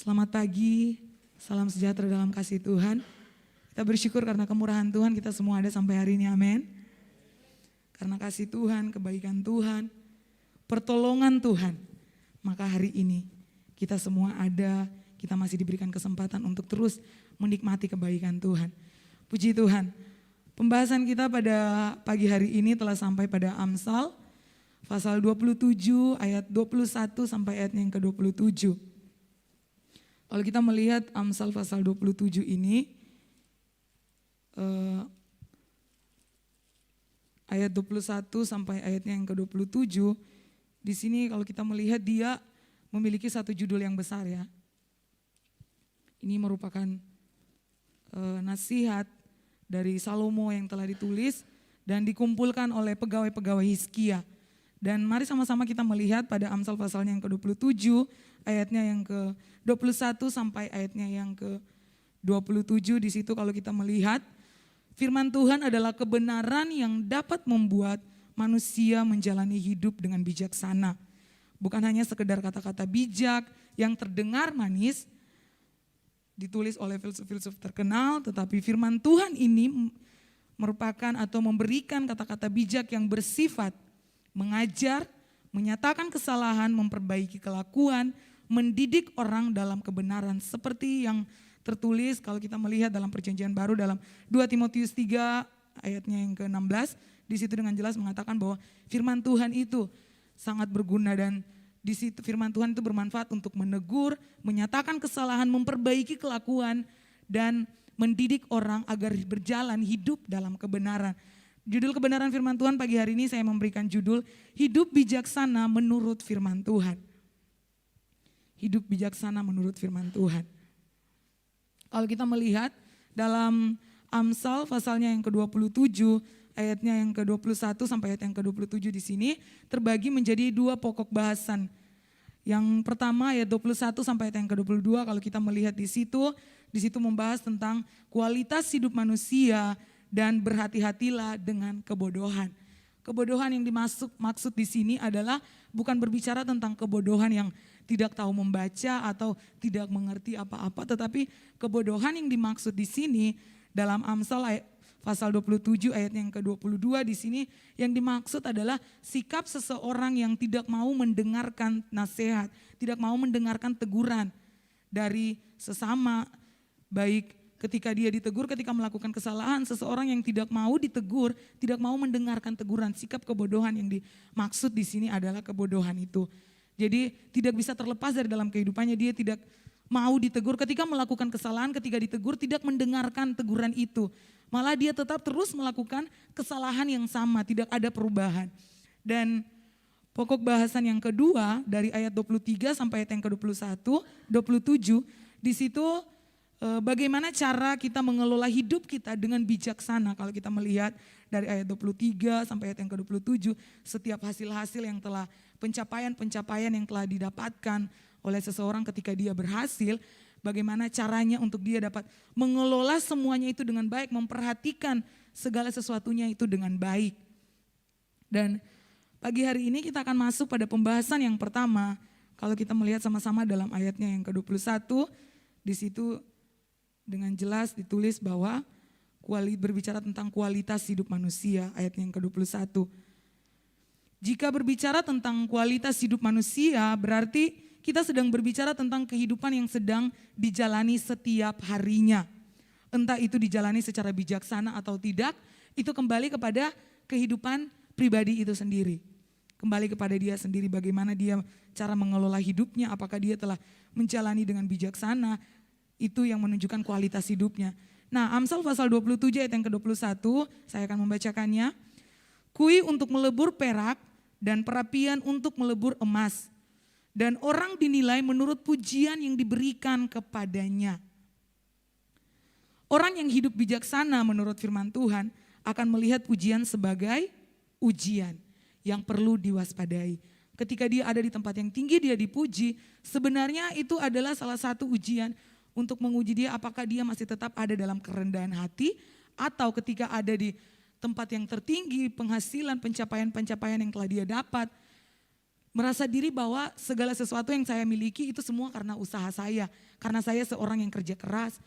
Selamat pagi, salam sejahtera dalam kasih Tuhan. Kita bersyukur karena kemurahan Tuhan kita semua ada sampai hari ini, amin. Karena kasih Tuhan, kebaikan Tuhan, pertolongan Tuhan, maka hari ini kita semua ada, kita masih diberikan kesempatan untuk terus menikmati kebaikan Tuhan. Puji Tuhan, pembahasan kita pada pagi hari ini telah sampai pada Amsal, pasal 27 ayat 21 sampai ayatnya yang ke-27. Kalau kita melihat Amsal pasal 27 ini, ayat 21 sampai ayatnya yang ke-27, di sini kalau kita melihat dia memiliki satu judul yang besar ya. Ini merupakan nasihat dari Salomo yang telah ditulis dan dikumpulkan oleh pegawai-pegawai Hizkia. Dan mari sama-sama kita melihat pada Amsal pasalnya yang ke-27, ayatnya yang ke-21 sampai ayatnya yang ke-27. Di situ kalau kita melihat, firman Tuhan adalah kebenaran yang dapat membuat manusia menjalani hidup dengan bijaksana. Bukan hanya sekedar kata-kata bijak yang terdengar manis, ditulis oleh filsuf-filsuf terkenal, tetapi firman Tuhan ini merupakan atau memberikan kata-kata bijak yang bersifat mengajar, menyatakan kesalahan, memperbaiki kelakuan, mendidik orang dalam kebenaran. Seperti yang tertulis kalau kita melihat dalam perjanjian baru dalam 2 Timotius 3 ayatnya yang ke-16. Di situ dengan jelas mengatakan bahwa firman Tuhan itu sangat berguna dan di situ firman Tuhan itu bermanfaat untuk menegur, menyatakan kesalahan, memperbaiki kelakuan dan mendidik orang agar berjalan hidup dalam kebenaran. Judul kebenaran firman Tuhan pagi hari ini saya memberikan judul Hidup Bijaksana Menurut Firman Tuhan. Hidup bijaksana menurut firman Tuhan. Kalau kita melihat dalam Amsal pasalnya yang ke-27 ayatnya yang ke-21 sampai ayat yang ke-27 di sini terbagi menjadi dua pokok bahasan. Yang pertama ayat 21 sampai ayat yang ke-22 kalau kita melihat di situ membahas tentang kualitas hidup manusia dan berhati-hatilah dengan kebodohan. Kebodohan yang maksud di sini adalah bukan berbicara tentang kebodohan yang tidak tahu membaca atau tidak mengerti apa-apa, tetapi kebodohan yang dimaksud di sini dalam Amsal pasal 27 ayat yang ke-22 di sini yang dimaksud adalah sikap seseorang yang tidak mau mendengarkan nasihat, tidak mau mendengarkan teguran dari sesama, baik ketika dia ditegur, ketika melakukan kesalahan, seseorang yang tidak mau ditegur, tidak mau mendengarkan teguran, sikap kebodohan yang dimaksud di sini adalah kebodohan itu. Jadi tidak bisa terlepas dari dalam kehidupannya, dia tidak mau ditegur, ketika melakukan kesalahan, ketika ditegur tidak mendengarkan teguran itu. Malah dia tetap terus melakukan kesalahan yang sama, tidak ada perubahan. Dan pokok bahasan yang kedua dari ayat 23 sampai ayat yang ke-21, 27, di situ bagaimana cara kita mengelola hidup kita dengan bijaksana. Kalau kita melihat dari ayat 23 sampai ayat yang ke-27, setiap hasil-hasil yang telah pencapaian-pencapaian yang telah didapatkan oleh seseorang ketika dia berhasil, bagaimana caranya untuk dia dapat mengelola semuanya itu dengan baik, memperhatikan segala sesuatunya itu dengan baik. Dan pagi hari ini kita akan masuk pada pembahasan yang pertama. Kalau kita melihat sama-sama dalam ayatnya yang ke-21, di situ dengan jelas ditulis bahwa berbicara tentang kualitas hidup manusia, ayatnya yang ke-21. Jika berbicara tentang kualitas hidup manusia, berarti kita sedang berbicara tentang kehidupan yang sedang dijalani setiap harinya. Entah itu dijalani secara bijaksana atau tidak, itu kembali kepada kehidupan pribadi itu sendiri. Kembali kepada dia sendiri, bagaimana dia cara mengelola hidupnya, apakah dia telah menjalani dengan bijaksana, itu yang menunjukkan kualitas hidupnya. Nah, Amsal pasal 27 ayat yang ke-21, saya akan membacakannya. Kui untuk melebur perak dan perapian untuk melebur emas. Dan orang dinilai menurut pujian yang diberikan kepadanya. Orang yang hidup bijaksana menurut firman Tuhan akan melihat pujian sebagai ujian yang perlu diwaspadai. Ketika dia ada di tempat yang tinggi, dia dipuji, sebenarnya itu adalah salah satu ujian untuk menguji dia apakah dia masih tetap ada dalam kerendahan hati atau ketika ada di tempat yang tertinggi, penghasilan, pencapaian-pencapaian yang telah dia dapat, merasa diri bahwa segala sesuatu yang saya miliki itu semua karena usaha saya, karena saya seorang yang kerja keras.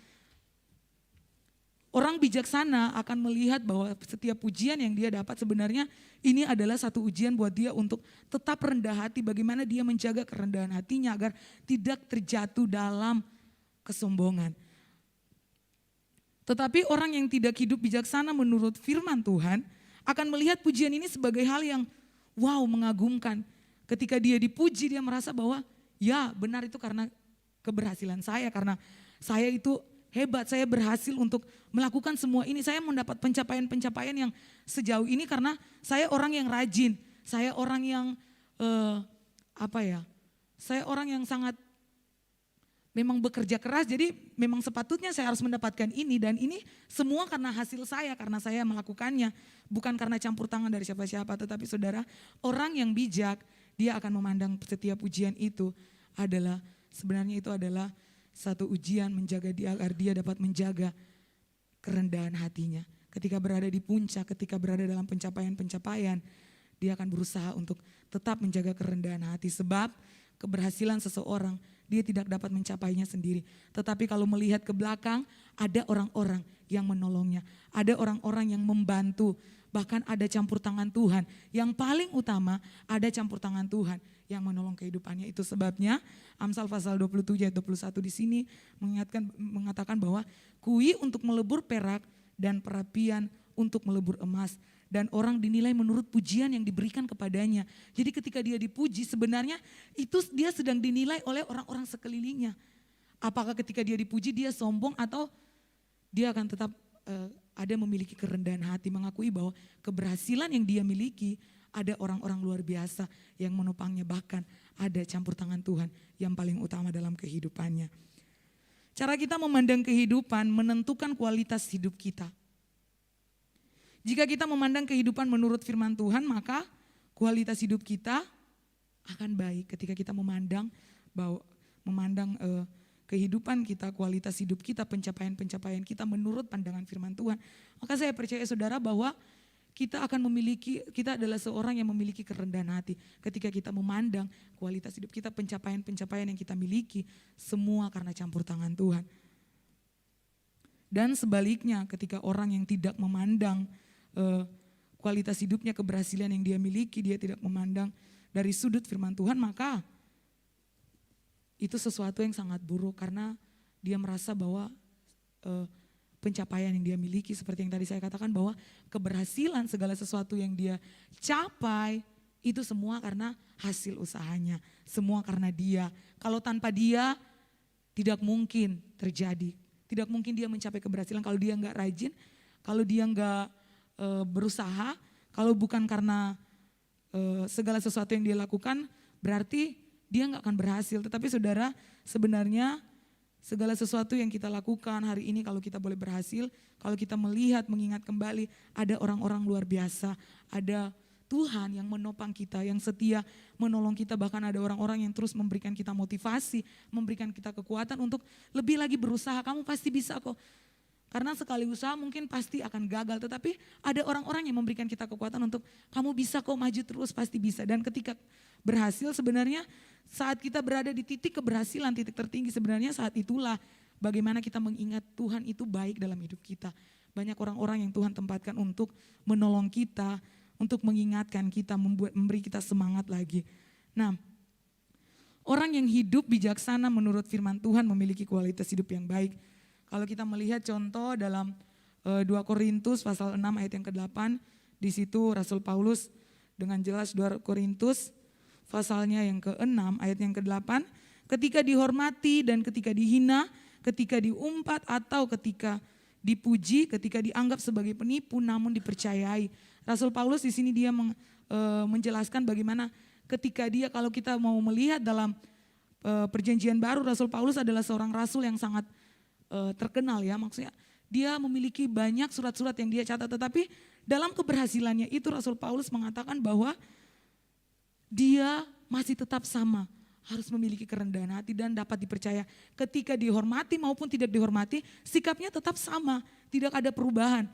Orang bijaksana akan melihat bahwa setiap pujian yang dia dapat sebenarnya ini adalah satu ujian buat dia untuk tetap rendah hati, bagaimana dia menjaga kerendahan hatinya agar tidak terjatuh dalam kesombongan. Tetapi orang yang tidak hidup bijaksana menurut firman Tuhan akan melihat pujian ini sebagai hal yang wow, mengagumkan. Ketika dia dipuji dia merasa bahwa ya benar itu karena keberhasilan saya, karena saya itu hebat, saya berhasil untuk melakukan semua ini. Saya mendapat pencapaian-pencapaian yang sejauh ini karena saya orang yang rajin. Saya orang yang saya orang yang sangat memang bekerja keras. Jadi memang sepatutnya saya harus mendapatkan ini. Dan ini semua karena hasil saya, karena saya melakukannya. Bukan karena campur tangan dari siapa-siapa. Tetapi saudara, orang yang bijak, dia akan memandang setiap ujian itu adalah, sebenarnya itu adalah satu ujian menjaga dia agar dia dapat menjaga kerendahan hatinya. Ketika berada di puncak, ketika berada dalam pencapaian-pencapaian, dia akan berusaha untuk tetap menjaga kerendahan hati. Sebab keberhasilan seseorang, dia tidak dapat mencapainya sendiri. Tetapi kalau melihat ke belakang, ada orang-orang yang menolongnya. Ada orang-orang yang membantu. Bahkan ada campur tangan Tuhan. Yang paling utama, ada campur tangan Tuhan yang menolong kehidupannya. Itu sebabnya Amsal pasal 27 ayat 21 di sini mengatakan bahwa kui untuk melebur perak dan perapian untuk melebur emas. Dan orang dinilai menurut pujian yang diberikan kepadanya. Jadi ketika dia dipuji sebenarnya itu dia sedang dinilai oleh orang-orang sekelilingnya. Apakah ketika dia dipuji dia sombong atau dia akan tetap ada memiliki kerendahan hati, mengakui bahwa keberhasilan yang dia miliki ada orang-orang luar biasa yang menopangnya, bahkan ada campur tangan Tuhan yang paling utama dalam kehidupannya. Cara kita memandang kehidupan menentukan kualitas hidup kita. Jika kita memandang kehidupan menurut firman Tuhan, maka kualitas hidup kita akan baik. Ketika kita memandang kehidupan kita, kualitas hidup kita, pencapaian-pencapaian kita menurut pandangan firman Tuhan, maka saya percaya saudara bahwa kita adalah seorang yang memiliki kerendahan hati. Ketika kita memandang kualitas hidup kita, pencapaian-pencapaian yang kita miliki, semua karena campur tangan Tuhan. Dan sebaliknya ketika orang yang tidak memandang kualitas hidupnya, keberhasilan yang dia miliki, dia tidak memandang dari sudut firman Tuhan, maka itu sesuatu yang sangat buruk karena dia merasa bahwa pencapaian yang dia miliki, seperti yang tadi saya katakan bahwa keberhasilan segala sesuatu yang dia capai itu semua karena hasil usahanya, semua karena dia. Kalau tanpa dia tidak mungkin terjadi, tidak mungkin dia mencapai keberhasilan kalau dia nggak rajin, kalau dia nggak berusaha, kalau bukan karena segala sesuatu yang dia lakukan berarti dia nggak akan berhasil. Tetapi saudara, sebenarnya segala sesuatu yang kita lakukan hari ini kalau kita boleh berhasil, kalau kita melihat, mengingat kembali ada orang-orang luar biasa, ada Tuhan yang menopang kita, yang setia menolong kita, bahkan ada orang-orang yang terus memberikan kita motivasi, memberikan kita kekuatan untuk lebih lagi berusaha. Kamu pasti bisa kok. Karena sekali usaha mungkin pasti akan gagal, tetapi ada orang-orang yang memberikan kita kekuatan untuk kamu bisa kok, maju terus, pasti bisa. Dan ketika berhasil sebenarnya saat kita berada di titik keberhasilan, titik tertinggi, sebenarnya saat itulah bagaimana kita mengingat Tuhan itu baik dalam hidup kita. Banyak orang-orang yang Tuhan tempatkan untuk menolong kita, untuk mengingatkan kita, memberi kita semangat lagi. Nah, orang yang hidup bijaksana menurut firman Tuhan memiliki kualitas hidup yang baik. Kalau kita melihat contoh dalam 2 Korintus pasal 6 ayat yang ke-8, di situ Rasul Paulus dengan jelas 2 Korintus pasalnya yang ke-6 ayat yang ke-8, ketika dihormati dan ketika dihina, ketika diumpat atau ketika dipuji, ketika dianggap sebagai penipu namun dipercayai. Rasul Paulus di sini dia menjelaskan bagaimana ketika dia, kalau kita mau melihat dalam perjanjian baru, Rasul Paulus adalah seorang rasul yang sangat terkenal ya, maksudnya dia memiliki banyak surat-surat yang dia catat, tetapi dalam keberhasilannya itu Rasul Paulus mengatakan bahwa dia masih tetap sama, harus memiliki kerendahan hati dan dapat dipercaya. Ketika dihormati maupun tidak dihormati, sikapnya tetap sama, tidak ada perubahan.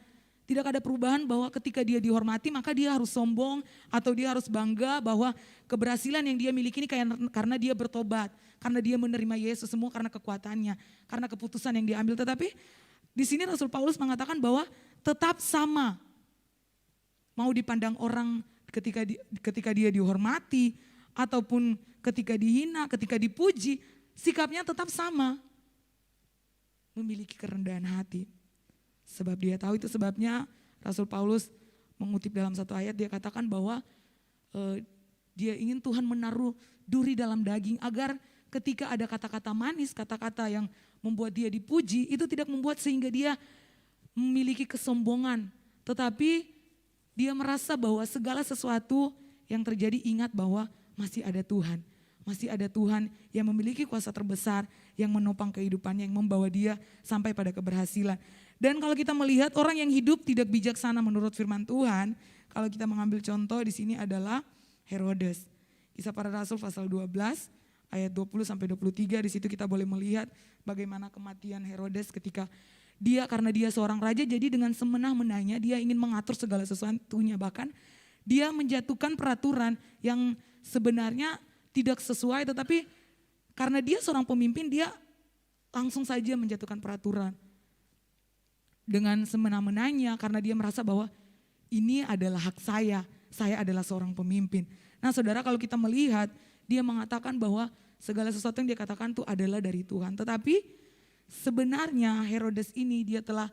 Tidak ada perubahan bahwa ketika dia dihormati maka dia harus sombong atau dia harus bangga bahwa keberhasilan yang dia miliki ini karena dia bertobat, karena dia menerima Yesus, semua karena kekuatannya, karena keputusan yang dia ambil. Tetapi di sini Rasul Paulus mengatakan bahwa tetap sama. Mau dipandang orang ketika dia dihormati ataupun ketika dihina, ketika dipuji, sikapnya tetap sama. Memiliki kerendahan hati. Sebab dia tahu, itu sebabnya Rasul Paulus mengutip dalam satu ayat, dia katakan bahwa dia ingin Tuhan menaruh duri dalam daging agar ketika ada kata-kata manis, kata-kata yang membuat dia dipuji, itu tidak membuat sehingga dia memiliki kesombongan. Tetapi dia merasa bahwa segala sesuatu yang terjadi, ingat bahwa masih ada Tuhan. Masih ada Tuhan yang memiliki kuasa terbesar, yang menopang kehidupannya, yang membawa dia sampai pada keberhasilan. Dan kalau kita melihat orang yang hidup tidak bijaksana menurut firman Tuhan, kalau kita mengambil contoh di sini adalah Herodes. Kisah Para Rasul pasal 12 ayat 20 sampai 23, di situ kita boleh melihat bagaimana kematian Herodes ketika karena dia seorang raja, jadi dengan semena-menanya dia ingin mengatur segala sesuatunya, bahkan dia menjatuhkan peraturan yang sebenarnya tidak sesuai, tetapi karena dia seorang pemimpin dia langsung saja menjatuhkan peraturan. Dengan semena-menanya karena dia merasa bahwa ini adalah hak saya adalah seorang pemimpin. Nah saudara, kalau kita melihat dia mengatakan bahwa segala sesuatu yang dia katakan itu adalah dari Tuhan. Tetapi sebenarnya Herodes ini dia telah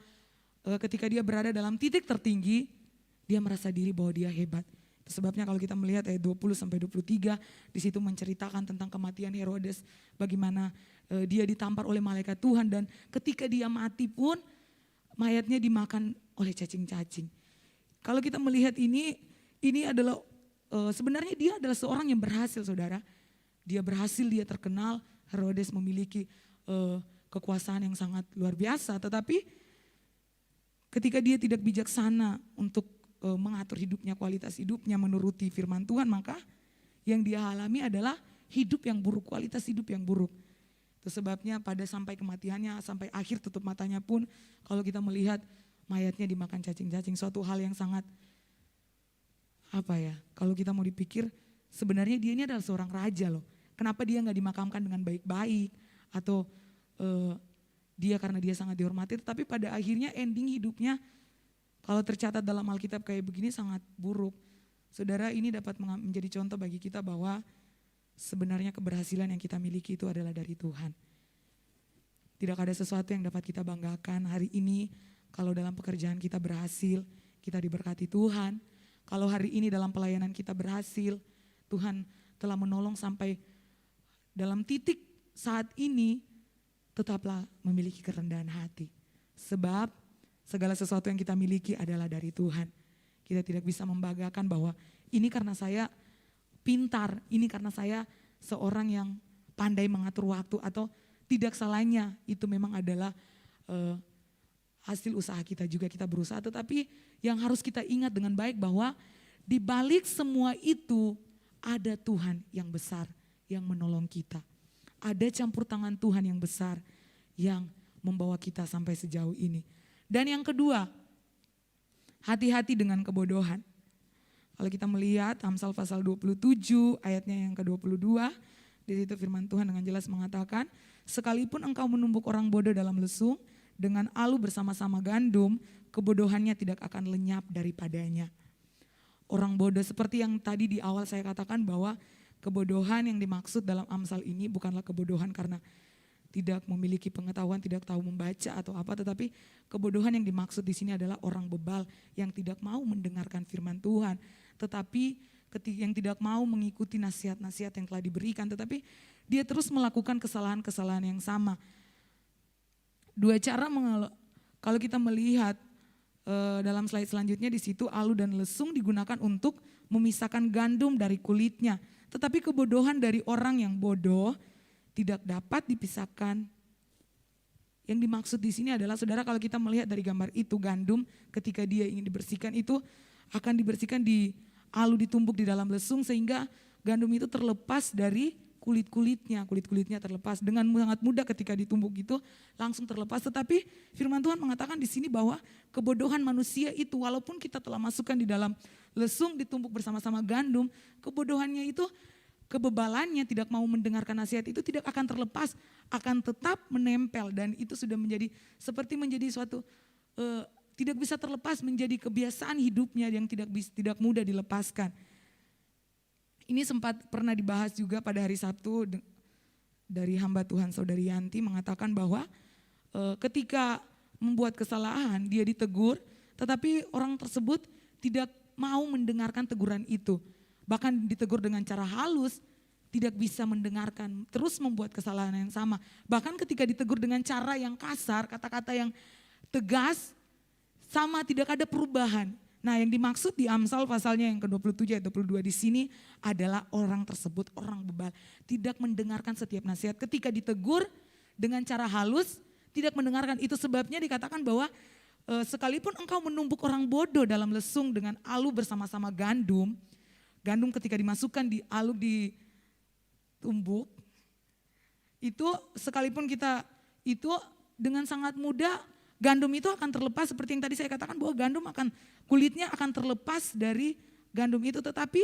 ketika dia berada dalam titik tertinggi, dia merasa diri bahwa dia hebat. Itu sebabnya kalau kita melihat ayat 20 sampai 23 di situ menceritakan tentang kematian Herodes, bagaimana dia ditampar oleh malaikat Tuhan dan ketika dia mati pun mayatnya dimakan oleh cacing-cacing. Kalau kita melihat ini adalah sebenarnya dia adalah seorang yang berhasil, saudara. Dia berhasil, dia terkenal. Herodes memiliki kekuasaan yang sangat luar biasa. Tetapi ketika dia tidak bijaksana untuk mengatur hidupnya, kualitas hidupnya menuruti firman Tuhan, maka yang dia alami adalah hidup yang buruk, kualitas hidup yang buruk. Itu sebabnya pada sampai kematiannya, sampai akhir tutup matanya pun kalau kita melihat mayatnya dimakan cacing-cacing, suatu hal yang sangat kalau kita mau dipikir sebenarnya dia ini adalah seorang raja loh. Kenapa dia gak dimakamkan dengan baik-baik atau dia karena dia sangat dihormati, tetapi pada akhirnya ending hidupnya kalau tercatat dalam Alkitab kayak begini sangat buruk. Saudara, ini dapat menjadi contoh bagi kita bahwa sebenarnya keberhasilan yang kita miliki itu adalah dari Tuhan. Tidak ada sesuatu yang dapat kita banggakan hari ini kalau dalam pekerjaan kita berhasil, kita diberkati Tuhan. Kalau hari ini dalam pelayanan kita berhasil, Tuhan telah menolong sampai dalam titik saat ini, tetaplah memiliki kerendahan hati. Sebab segala sesuatu yang kita miliki adalah dari Tuhan. Kita tidak bisa membanggakan bahwa ini karena saya pintar, ini karena saya seorang yang pandai mengatur waktu, atau tidak salahnya itu memang adalah hasil usaha kita juga, kita berusaha. Tetapi yang harus kita ingat dengan baik bahwa di balik semua itu ada Tuhan yang besar yang menolong kita. Ada campur tangan Tuhan yang besar yang membawa kita sampai sejauh ini. Dan yang kedua, hati-hati dengan kebodohan. Kalau kita melihat Amsal pasal 27 ayatnya yang ke-22, di situ firman Tuhan dengan jelas mengatakan, sekalipun engkau menumbuk orang bodoh dalam lesung, dengan alu bersama-sama gandum, kebodohannya tidak akan lenyap daripadanya. Orang bodoh seperti yang tadi di awal saya katakan bahwa kebodohan yang dimaksud dalam Amsal ini bukanlah kebodohan karena tidak memiliki pengetahuan, tidak tahu membaca atau apa, tetapi kebodohan yang dimaksud di sini adalah orang bebal yang tidak mau mendengarkan firman Tuhan, tetapi yang tidak mau mengikuti nasihat-nasihat yang telah diberikan, tetapi dia terus melakukan kesalahan-kesalahan yang sama. Dua cara kalau kita melihat dalam slide selanjutnya di situ, alu dan lesung digunakan untuk memisahkan gandum dari kulitnya, tetapi kebodohan dari orang yang bodoh tidak dapat dipisahkan. Yang dimaksud di sini adalah, saudara, kalau kita melihat dari gambar itu, gandum ketika dia ingin dibersihkan itu akan dibersihkan di alu, ditumbuk di dalam lesung sehingga gandum itu terlepas dari kulit-kulitnya terlepas. Dengan sangat mudah ketika ditumbuk itu langsung terlepas. Tetapi firman Tuhan mengatakan di sini bahwa kebodohan manusia itu walaupun kita telah masukkan di dalam lesung ditumbuk bersama-sama gandum, kebodohannya itu, kebebalannya tidak mau mendengarkan nasihat itu tidak akan terlepas, akan tetap menempel dan itu sudah menjadi seperti menjadi suatu tidak bisa terlepas, menjadi kebiasaan hidupnya yang tidak mudah dilepaskan. Ini sempat pernah dibahas juga pada hari Sabtu dari hamba Tuhan Saudari Yanti mengatakan bahwa ketika membuat kesalahan dia ditegur tetapi orang tersebut tidak mau mendengarkan teguran itu. Bahkan ditegur dengan cara halus tidak bisa mendengarkan, terus membuat kesalahan yang sama. Bahkan ketika ditegur dengan cara yang kasar, kata-kata yang tegas sama tidak ada perubahan. Nah yang dimaksud di Amsal pasalnya yang ke-27 ayat 22 di sini adalah orang tersebut, orang bebal. Tidak mendengarkan setiap nasihat. Ketika ditegur dengan cara halus, tidak mendengarkan. Itu sebabnya dikatakan bahwa sekalipun engkau menumbuk orang bodoh dalam lesung dengan alu bersama-sama gandum. Gandum ketika dimasukkan di alu ditumbuk. Itu sekalipun kita itu dengan sangat mudah gandum itu akan terlepas seperti yang tadi saya katakan bahwa gandum akan kulitnya akan terlepas dari gandum itu tetapi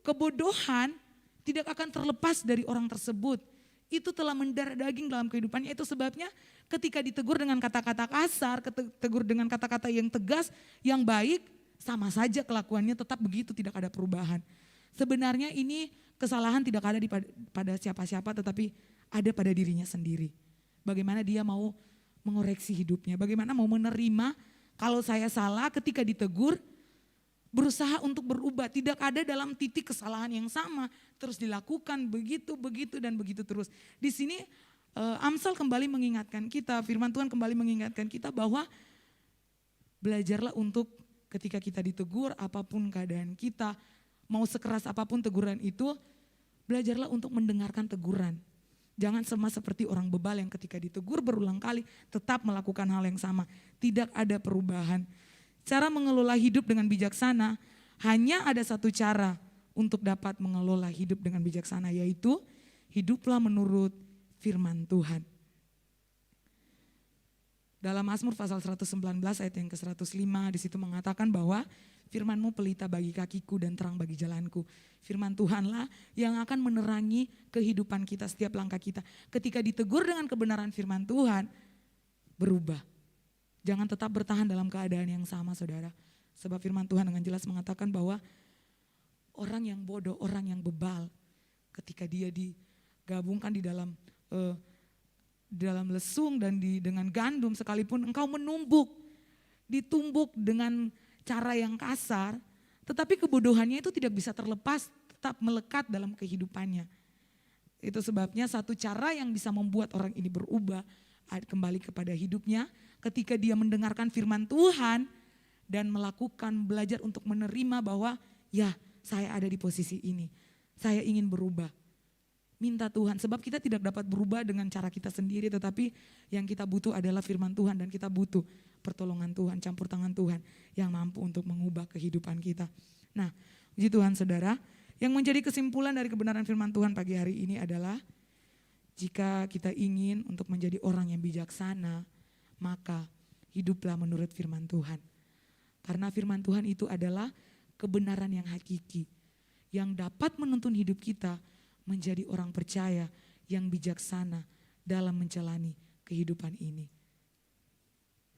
kebodohan tidak akan terlepas dari orang tersebut. Itu telah mendarah daging dalam kehidupannya. Itu sebabnya ketika ditegur dengan kata-kata kasar, ditegur dengan kata-kata yang tegas, yang baik, sama saja kelakuannya tetap begitu, tidak ada perubahan. Sebenarnya ini kesalahan tidak ada pada siapa-siapa tetapi ada pada dirinya sendiri. Bagaimana dia mau mengoreksi hidupnya, bagaimana mau menerima kalau saya salah ketika ditegur, berusaha untuk berubah, tidak ada dalam titik kesalahan yang sama, terus dilakukan begitu dan begitu terus. Di sini Amsal kembali mengingatkan kita, firman Tuhan kembali mengingatkan kita bahwa belajarlah untuk ketika kita ditegur, apapun keadaan kita, mau sekeras apapun teguran itu, belajarlah untuk mendengarkan teguran. Jangan sama seperti orang bebal yang ketika ditegur berulang kali tetap melakukan hal yang sama. Tidak ada perubahan. Cara mengelola hidup dengan bijaksana hanya ada satu cara untuk dapat mengelola hidup dengan bijaksana, yaitu hiduplah menurut firman Tuhan. Dalam Mazmur pasal 119 ayat yang ke-105 di situ mengatakan bahwa firman-Mu pelita bagi kakiku dan terang bagi jalanku. Firman Tuhanlah yang akan menerangi kehidupan kita, setiap langkah kita. Ketika ditegur dengan kebenaran firman Tuhan, berubah. Jangan tetap bertahan dalam keadaan yang sama, saudara. Sebab firman Tuhan dengan jelas mengatakan bahwa orang yang bodoh, orang yang bebal, ketika dia digabungkan di dalam lesung dan dengan gandum, sekalipun engkau menumbuk, ditumbuk dengan cara yang kasar, tetapi kebodohannya itu tidak bisa terlepas, tetap melekat dalam kehidupannya. Itu sebabnya satu cara yang bisa membuat orang ini berubah kembali kepada hidupnya ketika dia mendengarkan firman Tuhan dan melakukan belajar untuk menerima bahwa ya saya ada di posisi ini, saya ingin berubah. Minta Tuhan, sebab kita tidak dapat berubah dengan cara kita sendiri, tetapi yang kita butuh adalah firman Tuhan dan kita butuh pertolongan Tuhan, campur tangan Tuhan yang mampu untuk mengubah kehidupan kita. Nah, puji Tuhan saudara, yang menjadi kesimpulan dari kebenaran firman Tuhan pagi hari ini adalah jika kita ingin untuk menjadi orang yang bijaksana, maka hiduplah menurut firman Tuhan. Karena firman Tuhan itu adalah kebenaran yang hakiki, yang dapat menuntun hidup kita menjadi orang percaya yang bijaksana dalam menjalani kehidupan ini.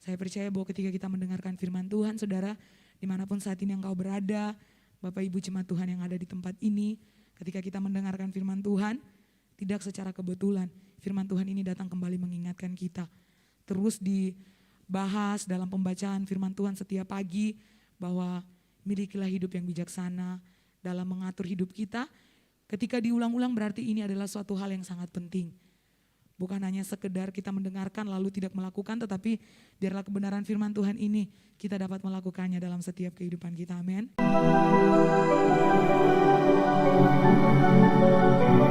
Saya percaya bahwa ketika kita mendengarkan firman Tuhan, saudara, dimanapun saat ini engkau berada, Bapak Ibu jemaat Tuhan yang ada di tempat ini, ketika kita mendengarkan firman Tuhan, tidak secara kebetulan, firman Tuhan ini datang kembali mengingatkan kita. Terus dibahas dalam pembacaan firman Tuhan setiap pagi, bahwa milikilah hidup yang bijaksana dalam mengatur hidup kita. Ketika diulang-ulang berarti ini adalah suatu hal yang sangat penting. Bukan hanya sekedar kita mendengarkan lalu tidak melakukan, tetapi biarlah kebenaran firman Tuhan ini kita dapat melakukannya dalam setiap kehidupan kita. Amin.